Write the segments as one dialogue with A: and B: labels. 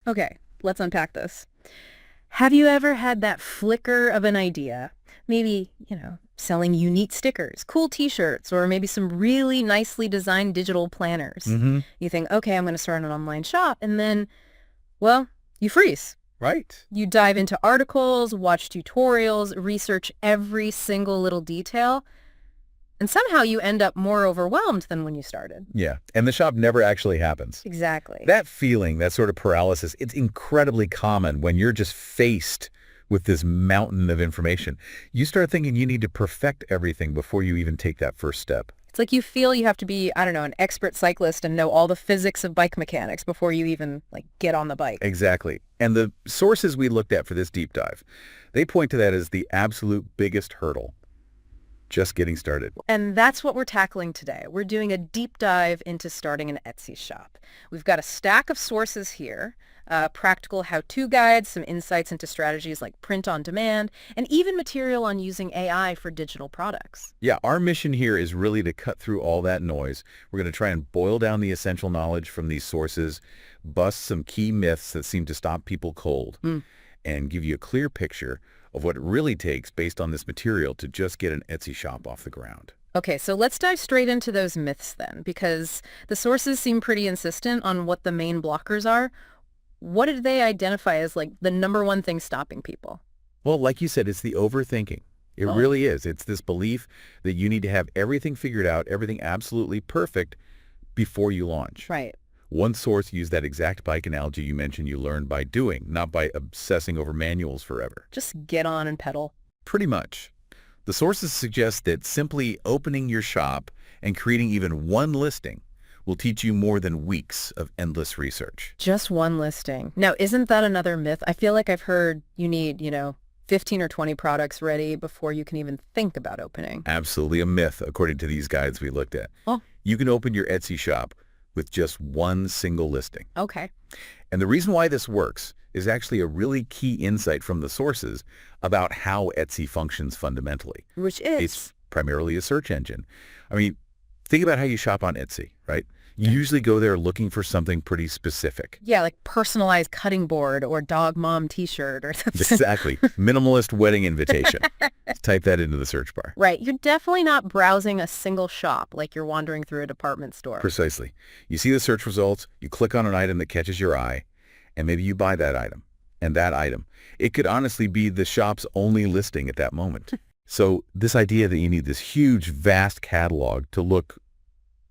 A: Okay, let's unpack this. Have you ever had that flicker of an idea? Maybe, selling unique stickers, cool t-shirts, or maybe some really nicely designed digital planners.
B: Mm-hmm.
A: You think, okay, I'm going to start an online shop, and then, well, you freeze.
B: Right.
A: You dive into articles, watch tutorials, research every single little detail, and somehow you end up more overwhelmed than when you started.
B: Yeah. And the shop never actually happens.
A: Exactly.
B: That feeling, that sort of paralysis, it's incredibly common when you're just faced with this mountain of information. You start thinking you need to perfect everything before you even take that first step.
A: It's like you feel you have to be, I don't know, an expert cyclist and know all the physics of bike mechanics before you even get on the bike.
B: Exactly. And the sources we looked at for this deep dive, they point to that as the absolute biggest hurdle. Just getting started.
A: And that's what we're tackling today. We're doing a deep dive into starting an Etsy shop. We've got a stack of sources here, practical how-to guides, some insights into strategies like print on demand, and even material on using AI for digital products.
B: Yeah, our mission here is really to cut through all that noise. We're going to try and boil down the essential knowledge from these sources, bust some key myths that seem to stop people cold, and give you a clear picture of what it really takes based on this material to just get an Etsy shop off the ground.
A: Okay, so let's dive straight into those myths then, because the sources seem pretty insistent on what the main blockers are. What did they identify as the number one thing stopping people?
B: Well, like you said, it's the overthinking. It
A: Oh,
B: really is. It's this belief that you need to have everything figured out, everything absolutely perfect before you launch.
A: right.
B: One source used that exact bike analogy you mentioned you learned by doing, not by obsessing over manuals forever.
A: Just get on and pedal.
B: Pretty much. The sources suggest that simply opening your shop and creating even one listing will teach you more than weeks of endless research.
A: Just one listing. Now, isn't that another myth? I feel like I've heard you need, 15 or 20 products ready before you can even think about opening.
B: Absolutely a myth, according to these guides we looked at.
A: Oh,
B: You can open your Etsy shop with just one single listing.
A: okay.
B: And the reason why this works is actually a really key insight from the sources about how Etsy functions fundamentally.
A: Which is,
B: It's primarily a search engine. I mean, think about how you shop on Etsy, right? You usually go there looking for something pretty specific.
A: yeah, like personalized cutting board or dog mom t-shirt or something.
B: Exactly. Minimalist wedding invitation. Type that into the search bar.
A: Right. You're definitely not browsing a single shop like you're wandering through a department store.
B: Precisely. You see the search results, you click on an item that catches your eye, and maybe you buy that item. And that item, it could honestly be the shop's only listing at that moment. So this idea that you need this huge, vast catalog to look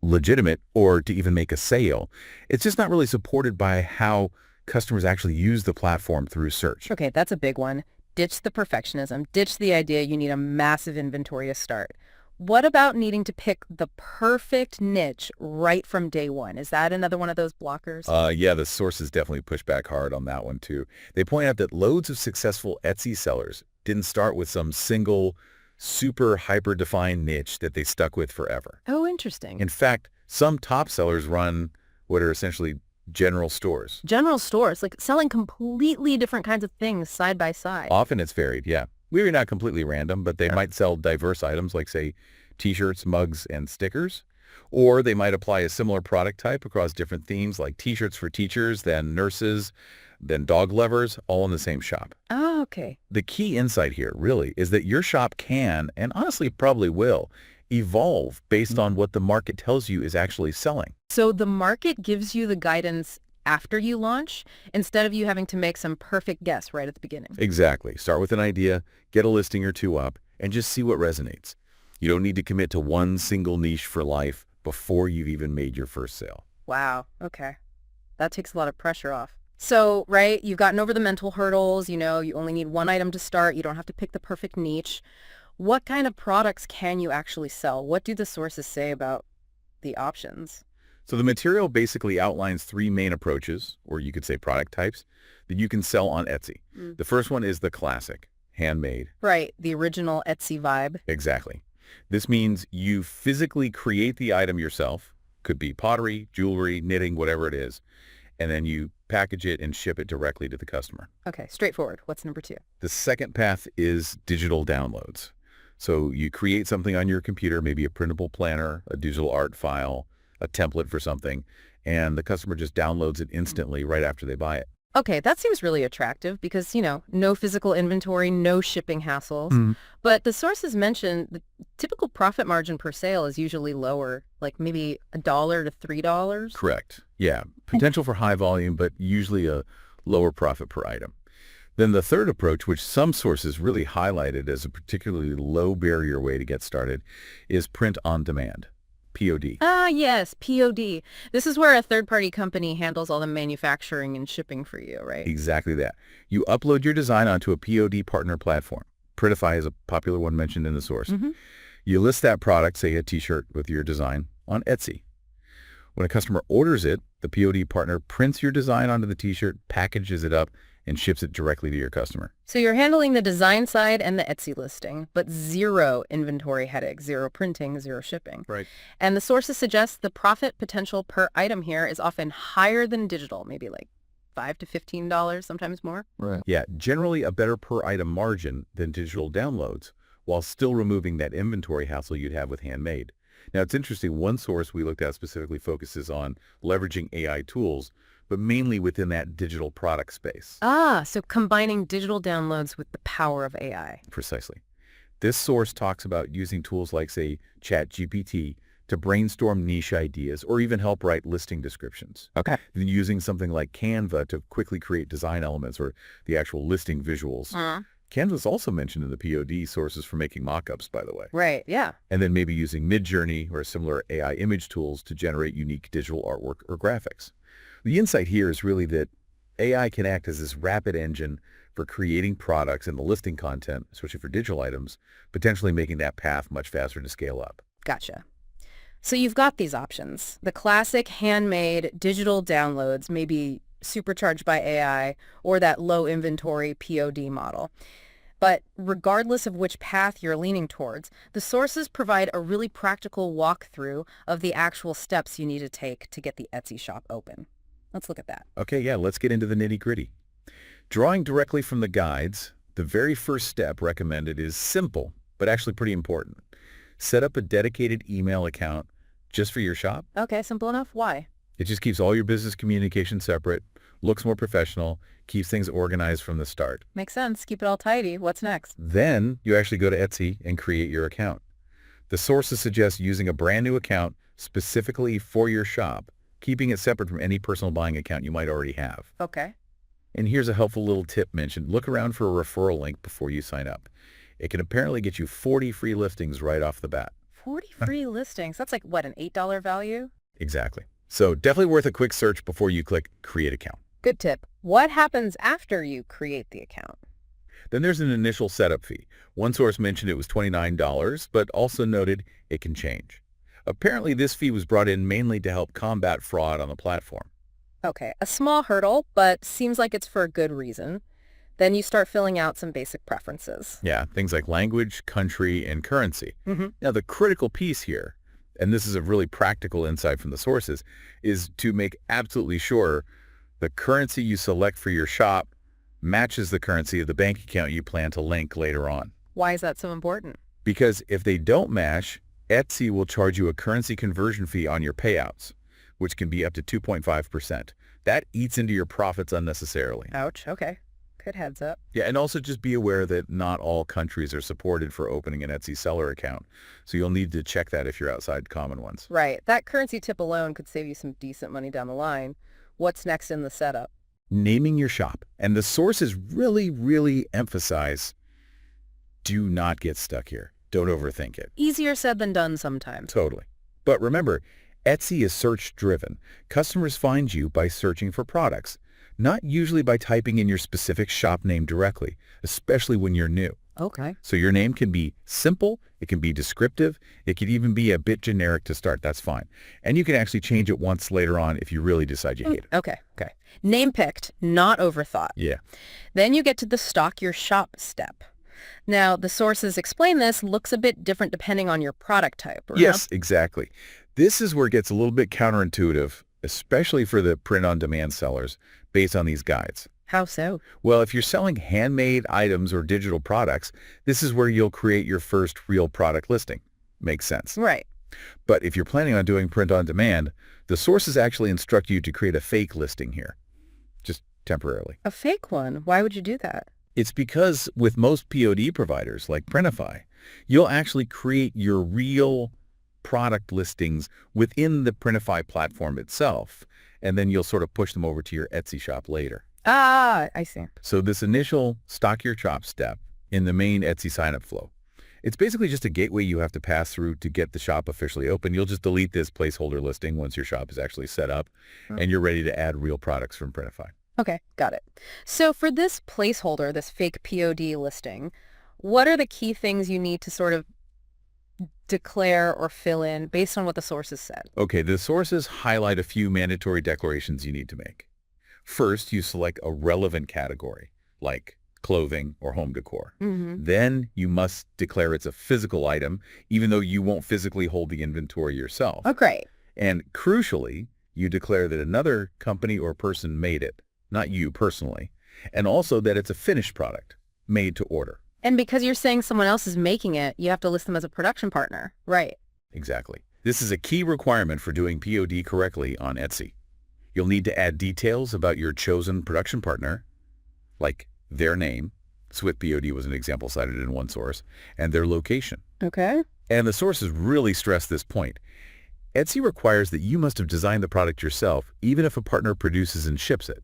B: legitimate or to even make a sale, it's just not really supported by how customers actually use the platform through search.
A: Okay, that's a big one. Ditch the perfectionism. Ditch the idea you need a massive inventory to start. What about needing to pick the perfect niche right from day one? Is that another one of those blockers?
B: Yeah, the sources definitely push back hard on that one too. They point out that loads of successful Etsy sellers didn't start with some single super hyper-defined niche that they stuck with forever.
A: Oh, interesting.
B: In fact, some top sellers run what are essentially general stores.
A: General stores, like selling completely different kinds of things side by side.
B: Often it's varied, yeah. Maybe not completely random, but they might sell diverse items like, say, t-shirts, mugs, and stickers. Or they might apply a similar product type across different themes like t-shirts for teachers, then nurses, then dog lovers, all in the same shop.
A: Oh, okay.
B: The key insight here, really, is that your shop can, and honestly probably will, evolve based on what the market tells you is actually selling.
A: So the market gives you the guidance after you launch instead of you having to make some perfect guess right at the beginning.
B: Exactly. Start with an idea, get a listing or two up, and just see what resonates. You don't need to commit to one single niche for life before you've even made your first sale.
A: Wow. Okay. That takes a lot of pressure off. So, right, you've gotten over the mental hurdles, you only need one item to start. You don't have to pick the perfect niche. What kind of products can you actually sell? What do the sources say about the options?
B: So the material basically outlines three main approaches, or you could say product types, that you can sell on Etsy.
A: Mm.
B: The first one is the classic, handmade.
A: Right, the original Etsy vibe.
B: Exactly. This means you physically create the item yourself, could be pottery, jewelry, knitting, whatever it is, and then you package it and ship it directly to the customer.
A: Okay, straightforward. What's number two?
B: The second path is digital downloads. So you create something on your computer, maybe a printable planner, a digital art file, a template for something, and the customer just downloads it instantly right after they buy it.
A: Okay, that seems really attractive because, no physical inventory, no shipping hassles. But the sources mentioned the typical profit margin per sale is usually lower, like maybe $1 to $3.
B: Correct. Yeah. Potential for high volume, but usually a lower profit per item. Then the third approach, which some sources really highlighted as a particularly low barrier way to get started, is print on demand, POD.
A: Ah, yes, POD. This is where a third-party company handles all the manufacturing and shipping for you, right?
B: Exactly that. You upload your design onto a POD partner platform. Printify is a popular one mentioned in the source.
A: Mm-hmm.
B: You list that product, say a t-shirt with your design, on Etsy. When a customer orders it, the POD partner prints your design onto the t-shirt, packages it up, and ships it directly to your customer.
A: So you're handling the design side and the Etsy listing, but zero inventory headache, zero printing, zero shipping.
B: Right.
A: And the sources suggest the profit potential per item here is often higher than digital, maybe like $5 to $15, sometimes more.
B: Right. Yeah, generally a better per item margin than digital downloads, while still removing that inventory hassle you'd have with handmade. Now, it's interesting, one source we looked at specifically focuses on leveraging AI tools, but mainly within that digital product space.
A: Ah, so combining digital downloads with the power of AI.
B: Precisely. This source talks about using tools like, say, ChatGPT to brainstorm niche ideas or even help write listing descriptions.
A: Okay.
B: Then using something like Canva to quickly create design elements or the actual listing visuals. Canva is also mentioned in the POD sources for making mock-ups, by the way.
A: Right, yeah.
B: And then maybe using Midjourney or similar AI image tools to generate unique digital artwork or graphics. The insight here is really that AI can act as this rapid engine for creating products and the listing content, especially for digital items, potentially making that path much faster to scale up.
A: Gotcha. So you've got these options. The classic handmade digital downloads, maybe supercharged by AI, or that low inventory POD model. But regardless of which path you're leaning towards, the sources provide a really practical walkthrough of the actual steps you need to take to get the Etsy shop open. Let's look at that.
B: Okay, yeah, let's get into the nitty-gritty. Drawing directly from the guides, the very first step recommended is simple, but actually pretty important. Set up a dedicated email account just for your shop.
A: Okay, simple enough. Why?
B: It just keeps all your business communication separate, looks more professional, keeps things organized from the start.
A: Makes sense. Keep it all tidy. What's next?
B: Then you actually go to Etsy and create your account. The sources suggest using a brand new account specifically for your shop, keeping it separate from any personal buying account you might already have.
A: Okay.
B: And here's a helpful little tip mentioned. Look around for a referral link before you sign up. It can apparently get you 40 free listings right off the bat.
A: 40 free listings. That's like, what, an $8 value?
B: Exactly. So definitely worth a quick search before you click Create Account.
A: Good tip. What happens after you create the account?
B: Then there's an initial setup fee. One source mentioned it was $29, but also noted it can change. Apparently, this fee was brought in mainly to help combat fraud on the platform.
A: Okay, a small hurdle, but seems like it's for a good reason. Then you start filling out some basic preferences.
B: Yeah, things like language, country, and currency.
A: Mm-hmm.
B: Now, the critical piece here, and this is a really practical insight from the sources, is to make absolutely sure the currency you select for your shop matches the currency of the bank account you plan to link later on.
A: Why is that so important?
B: Because if they don't match, Etsy will charge you a currency conversion fee on your payouts, which can be up to 2.5%. That eats into your profits unnecessarily.
A: Ouch. Okay. Good heads up.
B: Yeah, and also just be aware that not all countries are supported for opening an Etsy seller account, so you'll need to check that if you're outside common ones.
A: Right. That currency tip alone could save you some decent money down the line. What's next in the setup?
B: Naming your shop. And the sources really, really emphasize, do not get stuck here. Don't overthink it.
A: Easier said than done sometimes.
B: Totally. But remember, Etsy is search-driven. Customers find you by searching for products, not usually by typing in your specific shop name directly, especially when you're new.
A: Okay.
B: So your name can be simple, it can be descriptive, it could even be a bit generic to start. That's fine. And you can actually change it once later on if you really decide you hate it.
A: Okay. Name picked, not overthought.
B: Yeah.
A: Then you get to the stock your shop step. Now, the sources explain this looks a bit different depending on your product type.
B: Yes, exactly. This is where it gets a little bit counterintuitive, especially for the print-on-demand sellers, based on these guides.
A: How so?
B: Well, if you're selling handmade items or digital products, this is where you'll create your first real product listing. Makes sense.
A: Right.
B: But if you're planning on doing print-on-demand, the sources actually instruct you to create a fake listing here. Just temporarily.
A: A fake one? Why would you do that?
B: It's because with most POD providers like Printify, you'll actually create your real product listings within the Printify platform itself, and then you'll sort of push them over to your Etsy shop later.
A: Ah, I see.
B: So this initial stock your shop step in the main Etsy sign-up flow, it's basically just a gateway you have to pass through to get the shop officially open. You'll just delete this placeholder listing once your shop is actually set up and you're ready to add real products from Printify.
A: Okay, got it. So for this placeholder, this fake POD listing, what are the key things you need to sort of declare or fill in based on what the sources said?
B: Okay, the sources highlight a few mandatory declarations you need to make. First, you select a relevant category, like clothing or home decor. Then you must declare it's a physical item, even though you won't physically hold the inventory yourself.
A: Oh, great.
B: And crucially, you declare that another company or person made it, not you personally, and also that it's a finished product, made to order.
A: And because you're saying someone else is making it, you have to list them as a production partner. Right.
B: Exactly. This is a key requirement for doing POD correctly on Etsy. You'll need to add details about your chosen production partner, like their name, Swift POD was an example cited in one source, and their location.
A: Okay.
B: And the sources really stress this point. Etsy requires that you must have designed the product yourself, even if a partner produces and ships it.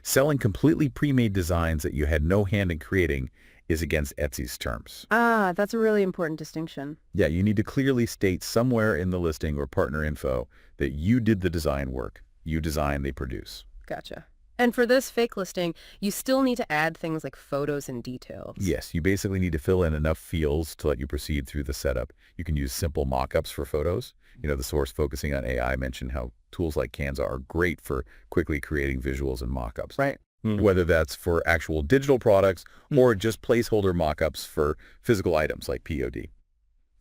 B: Selling completely pre-made designs that you had no hand in creating is against Etsy's terms.
A: Ah, that's a really important distinction.
B: Yeah, you need to clearly state somewhere in the listing or partner info that you did the design work. You design, they produce.
A: Gotcha. And for this fake listing, you still need to add things like photos and details.
B: Yes, you basically need to fill in enough fields to let you proceed through the setup. You can use simple mock-ups for photos. The source focusing on AI mentioned how tools like Canva are great for quickly creating visuals and mock-ups.
A: Right.
B: Whether that's for actual digital products or just placeholder mock-ups for physical items like POD.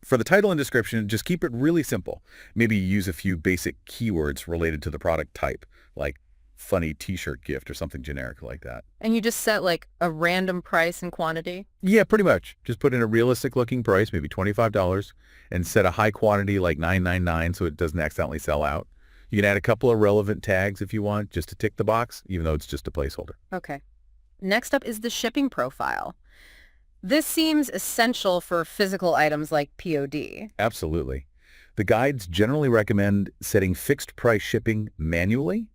B: For the title and description, just keep it really simple. Maybe use a few basic keywords related to the product type, like funny t-shirt gift or something generic like that.
A: And you just set like a random price and quantity?
B: Yeah, pretty much. Just put in a realistic looking price, maybe $25, and set a high quantity like $9.99 so it doesn't accidentally sell out. You can add a couple of relevant tags if you want, just to tick the box, even though it's just a placeholder.
A: Okay. Next up is the shipping profile. This seems essential for physical items like POD.
B: Absolutely. The guides generally recommend setting fixed price shipping manually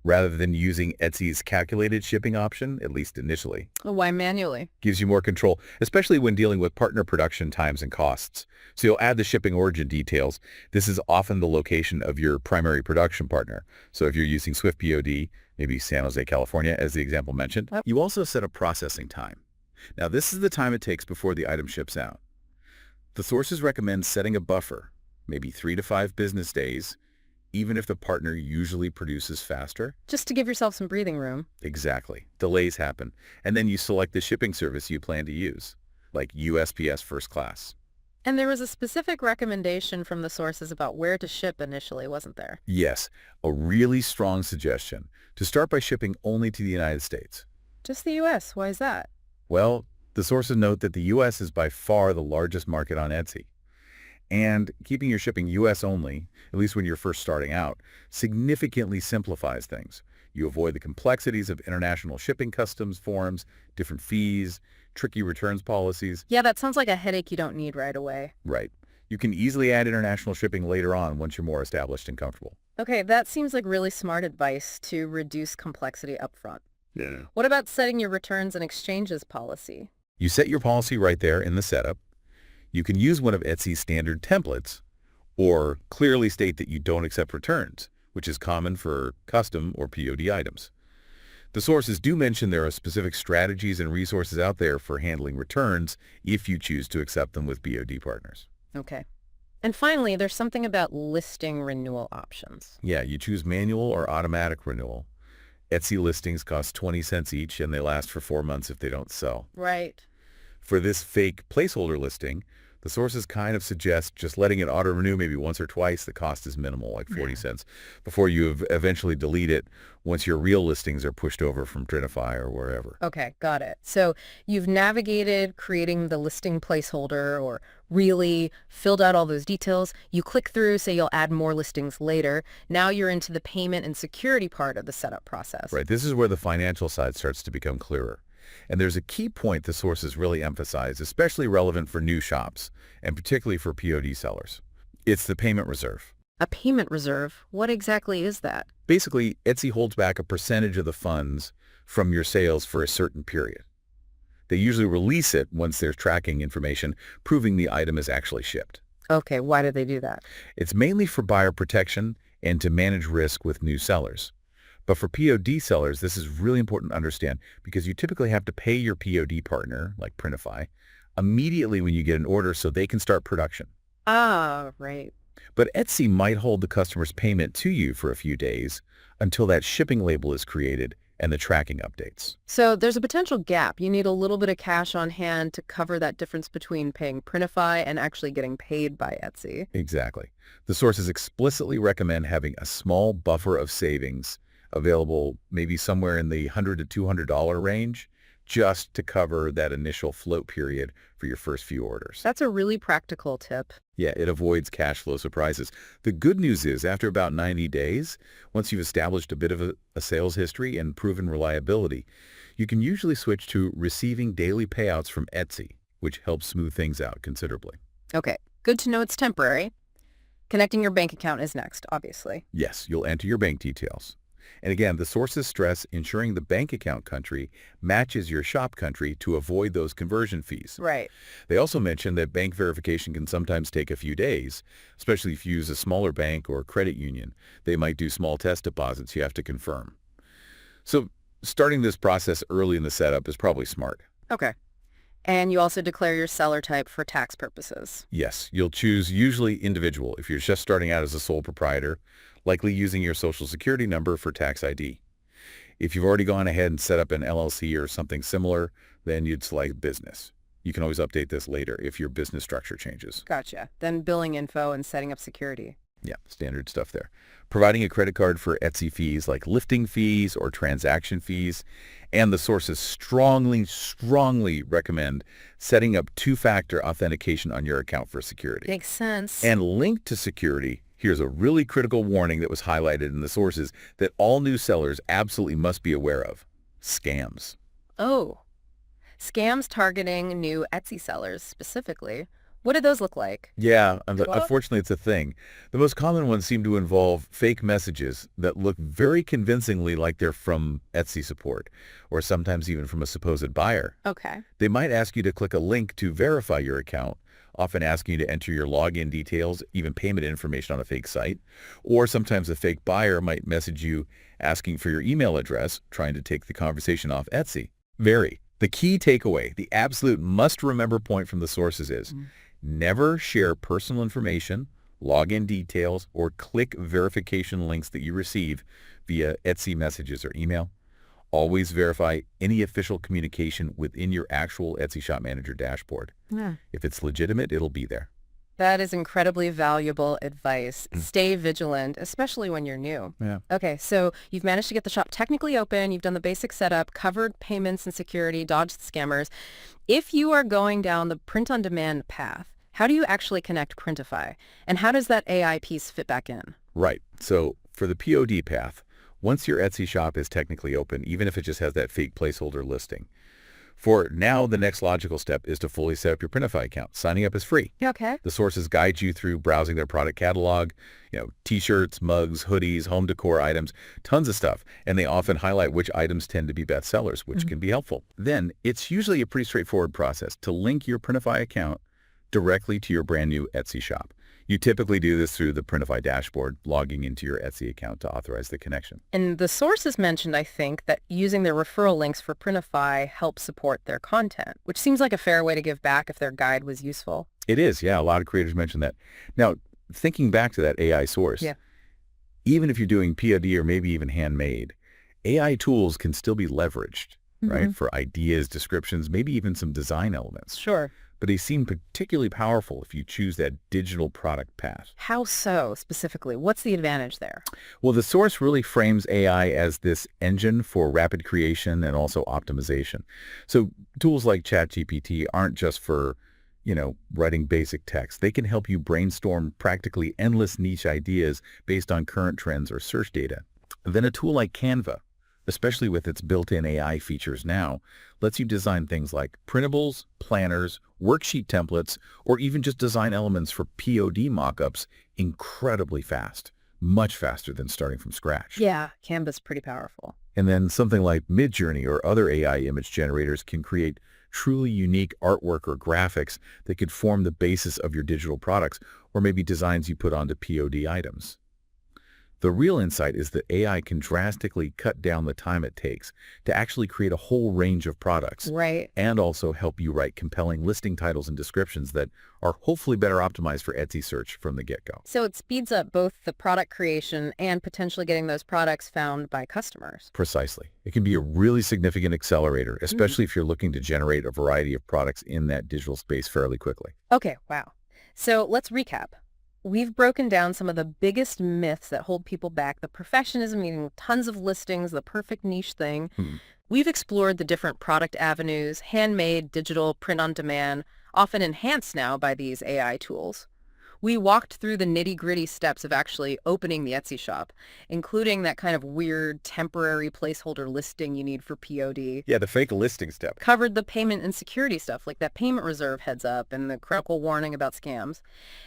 B: rather than using Etsy's calculated shipping option, at least initially.
A: Why manually?
B: Gives you more control, especially when dealing with partner production times and costs. So you'll add the shipping origin details. This is often the location of your primary production partner. So if you're using Swift POD, maybe San Jose, California, as the example mentioned, you also set a processing time. Now, this is the time it takes before the item ships out. The sources recommend setting a buffer, maybe 3 to 5 business days, even if the partner usually produces faster.
A: Just to give yourself some breathing room.
B: Exactly. Delays happen. And then you select the shipping service you plan to use, like USPS First Class.
A: And there was a specific recommendation from the sources about where to ship initially, wasn't there?
B: Yes, a really strong suggestion to start by shipping only to the United States.
A: Just the U.S. Why is that?
B: Well, the sources note that the U.S. is by far the largest market on Etsy. And keeping your shipping U.S. only, at least when you're first starting out, significantly simplifies things. You avoid the complexities of international shipping customs forms, different fees, tricky returns policies.
A: Yeah, that sounds like a headache you don't need right away.
B: Right. You can easily add international shipping later on once you're more established and comfortable.
A: Okay, that seems like really smart advice to reduce complexity up front.
B: Yeah.
A: What about setting your returns and exchanges policy?
B: You set your policy right there in the setup. You can use one of Etsy's standard templates or clearly state that you don't accept returns, which is common for custom or POD items. The sources do mention there are specific strategies and resources out there for handling returns if you choose to accept them with POD partners.
A: Okay. And finally, there's something about listing renewal options.
B: Yeah, you choose manual or automatic renewal. Etsy listings cost 20 cents each and they last for 4 months if they don't sell.
A: Right.
B: For this fake placeholder listing, the The sources kind of suggest just letting it auto-renew maybe once or twice. The cost is minimal, like 40 cents, before you eventually delete it once your real listings are pushed over from Printify or wherever.
A: Okay, got it. So you've navigated creating the listing placeholder or really filled out all those details. You click through, say you'll add more listings later. Now you're into the payment and security part of the setup process.
B: Right, this is where the financial side starts to become clearer. And there's a key point the sources really emphasize, especially relevant for new shops, and particularly for POD sellers. It's the payment reserve.
A: A payment reserve? What exactly is that?
B: Basically, Etsy holds back a percentage of the funds from your sales for a certain period. They usually release it once there's tracking information proving the item is actually shipped.
A: Okay, why do they do that?
B: It's mainly for buyer protection and to manage risk with new sellers. But for POD sellers, this is really important to understand because you typically have to pay your POD partner, like Printify, immediately when you get an order so they can start production.
A: Ah, right.
B: But Etsy might hold the customer's payment to you for a few days until that shipping label is created and the tracking updates.
A: So there's a potential gap. You need a little bit of cash on hand to cover that difference between paying Printify and actually getting paid by Etsy.
B: Exactly. The sources explicitly recommend having a small buffer of savings available maybe somewhere in the $100 to $200 range just to cover that initial float period for your first few orders.
A: That's a really practical tip.
B: Yeah, it avoids cash flow surprises. The good news is after about 90 days, once you've established a bit of a sales history and proven reliability, you can usually switch to receiving daily payouts from Etsy, which helps smooth things out considerably.
A: Okay, good to know it's temporary. Connecting your bank account is next, obviously.
B: Yes, you'll enter your bank details. And again, the sources stress ensuring the bank account country matches your shop country to avoid those conversion fees.
A: Right.
B: They also mention that bank verification can sometimes take a few days, especially if you use a smaller bank or credit union. They might do small test deposits you have to confirm. So starting this process early in the setup is probably smart.
A: Okay. And you also declare your seller type for tax purposes.
B: Yes, you'll choose usually individual if you're just starting out as a sole proprietor, likely using your social security number for tax ID. If you've already gone ahead and set up an LLC or something similar, then you'd select business. You can always update this later if your business structure changes.
A: Gotcha. Then billing info and setting up security.
B: Yeah, standard stuff there. Providing a credit card for Etsy fees like lifting fees or transaction fees. And the sources strongly recommend setting up two-factor authentication on your account for security.
A: Makes sense.
B: And linked to security, here's a really critical warning that was highlighted in the sources that all new sellers absolutely must be aware of. Scams.
A: Oh, scams targeting new Etsy sellers specifically. What do those look like?
B: Yeah, unfortunately, it's a thing. The most common ones seem to involve fake messages that look very convincingly like they're from Etsy support, or sometimes even from a supposed buyer.
A: Okay.
B: They might ask you to click a link to verify your account, often asking you to enter your login details, even payment information on a fake site. Or sometimes a fake buyer might message you asking for your email address, trying to take the conversation off Etsy. The key takeaway, the absolute must-remember point from the sources is, never share personal information, login details, or click verification links that you receive via Etsy messages or email. Always verify any official communication within your actual Etsy Shop Manager dashboard.
A: Yeah.
B: If it's legitimate, it'll be there.
A: That is incredibly valuable advice. Stay vigilant, especially when you're new.
B: Yeah.
A: Okay, so you've managed to get the shop technically open, you've done the basic setup, covered payments and security, dodged scammers. If you are going down the print-on-demand path, how do you actually connect Printify? And how does that AI piece fit back in?
B: Right. So for the POD path, once your Etsy shop is technically open, even if it just has that fake placeholder listing, for now, the next logical step is to fully set up your Printify account. Signing up is free.
A: Okay.
B: The sources guide you through browsing their product catalog, t-shirts, mugs, hoodies, home decor items, tons of stuff. And they often highlight which items tend to be best sellers, which can be helpful. Then it's usually a pretty straightforward process to link your Printify account directly to your brand new Etsy shop. You typically do this through the Printify dashboard, logging into your Etsy account to authorize the connection.
A: And the sources mentioned, I think, that using their referral links for Printify helps support their content, which seems like a fair way to give back if their guide was useful.
B: It is, yeah. A lot of creators mention that. Now, thinking back to that AI source,
A: Yeah.
B: even if you're doing POD or maybe even handmade, AI tools can still be leveraged, right, for ideas, descriptions, maybe even some design elements.
A: Sure.
B: but they seem particularly powerful if you choose that digital product path.
A: How so, specifically? What's the advantage there?
B: Well, the source really frames AI as this engine for rapid creation and also optimization. So tools like ChatGPT aren't just for, writing basic text. They can help you brainstorm practically endless niche ideas based on current trends or search data. Then a tool like Canva, especially with its built-in AI features now, lets you design things like printables, planners, worksheet templates, or even just design elements for POD mockups incredibly fast, much faster than starting from scratch.
A: Yeah, Canva's pretty powerful.
B: And then something like Midjourney or other AI image generators can create truly unique artwork or graphics that could form the basis of your digital products or maybe designs you put onto POD items. The real insight is that AI can drastically cut down the time it takes to actually create a whole range of products
A: Right.
B: and also help you write compelling listing titles and descriptions that are hopefully better optimized for Etsy search from the get-go.
A: So it speeds up both the product creation and potentially getting those products found by customers.
B: Precisely. It can be a really significant accelerator,
A: Mm.
B: especially if you're looking to generate a variety of products in that digital space fairly quickly.
A: Okay, wow. So let's recap. We've broken down some of the biggest myths that hold people back, the perfectionism, needing tons of listings, the perfect niche thing.
B: Hmm.
A: We've explored the different product avenues, handmade, digital, print on demand, often enhanced now by these AI tools. We walked through the nitty-gritty steps of actually opening the Etsy shop, including that kind of weird temporary placeholder listing you need for POD.
B: Yeah, the fake listing step.
A: Covered the payment and security stuff, like that payment reserve heads up and the critical warning about scams,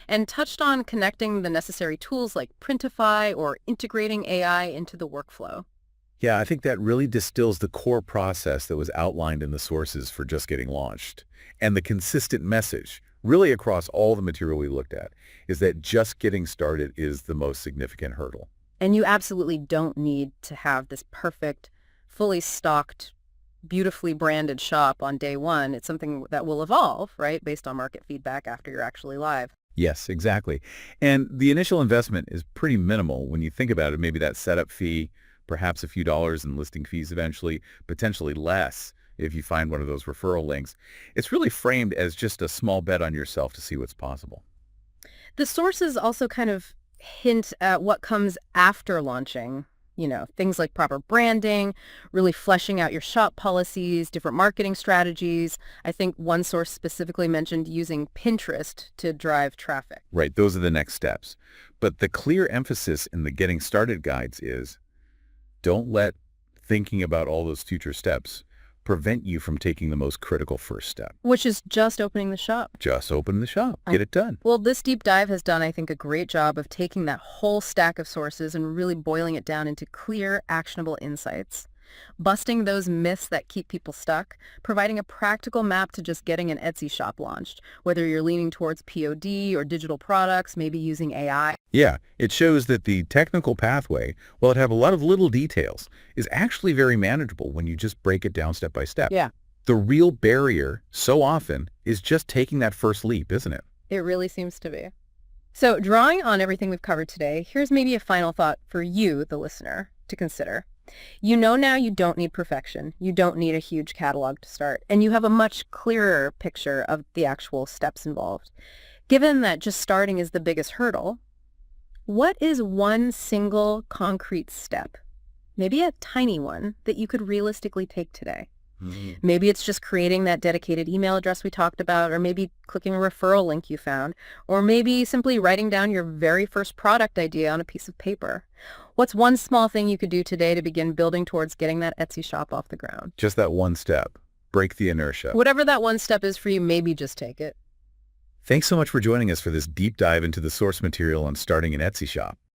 A: and touched on connecting the necessary tools like Printify or integrating AI into the workflow.
B: Yeah, I think that really distills the core process that was outlined in the sources for just getting launched. And the consistent message, really across all the material we looked at, is that just getting started is the most significant hurdle.
A: And you absolutely don't need to have this perfect, fully stocked, beautifully branded shop on day one. It's something that will evolve, right, based on market feedback after you're actually live.
B: Yes, exactly. And the initial investment is pretty minimal when you think about it. Maybe that setup fee, perhaps a few dollars in listing fees eventually, potentially less if you find one of those referral links. It's really framed as just a small bet on yourself to see what's possible.
A: The sources also kind of hint at what comes after launching, things like proper branding, really fleshing out your shop policies, different marketing strategies. I think one source specifically mentioned using Pinterest to drive traffic.
B: Right, those are the next steps. But the clear emphasis in the getting started guides is don't let thinking about all those future steps prevent you from taking the most critical first step.
A: Which is just opening the shop.
B: Just open the shop. Get it done.
A: Well, this deep dive has done, I think, a great job of taking that whole stack of sources and really boiling it down into clear, actionable insights, busting those myths that keep people stuck, providing a practical map to just getting an Etsy shop launched, whether you're leaning towards POD or digital products, maybe using AI.
B: Yeah, it shows that the technical pathway, while it have a lot of little details, is actually very manageable when you just break it down step by step.
A: Yeah,
B: The real barrier, so often, is just taking that first leap, isn't it?
A: it really seems to be. So drawing on everything we've covered today, here's maybe a final thought for you, the listener, to consider. You know now you don't need perfection. You don't need a huge catalog to start, and you have a much clearer picture of the actual steps involved. Given that just starting is the biggest hurdle, what is one single concrete step, maybe a tiny one, that you could realistically take today? Maybe it's just creating that dedicated email address we talked about, or maybe clicking a referral link you found, or maybe simply writing down your very first product idea on a piece of paper. What's one small thing you could do today to begin building towards getting that Etsy shop off the ground?
B: Just that one step. Break the inertia.
A: Whatever that one step is for you, maybe just take it.
B: Thanks so much for joining us for this deep dive into the source material on starting an Etsy shop.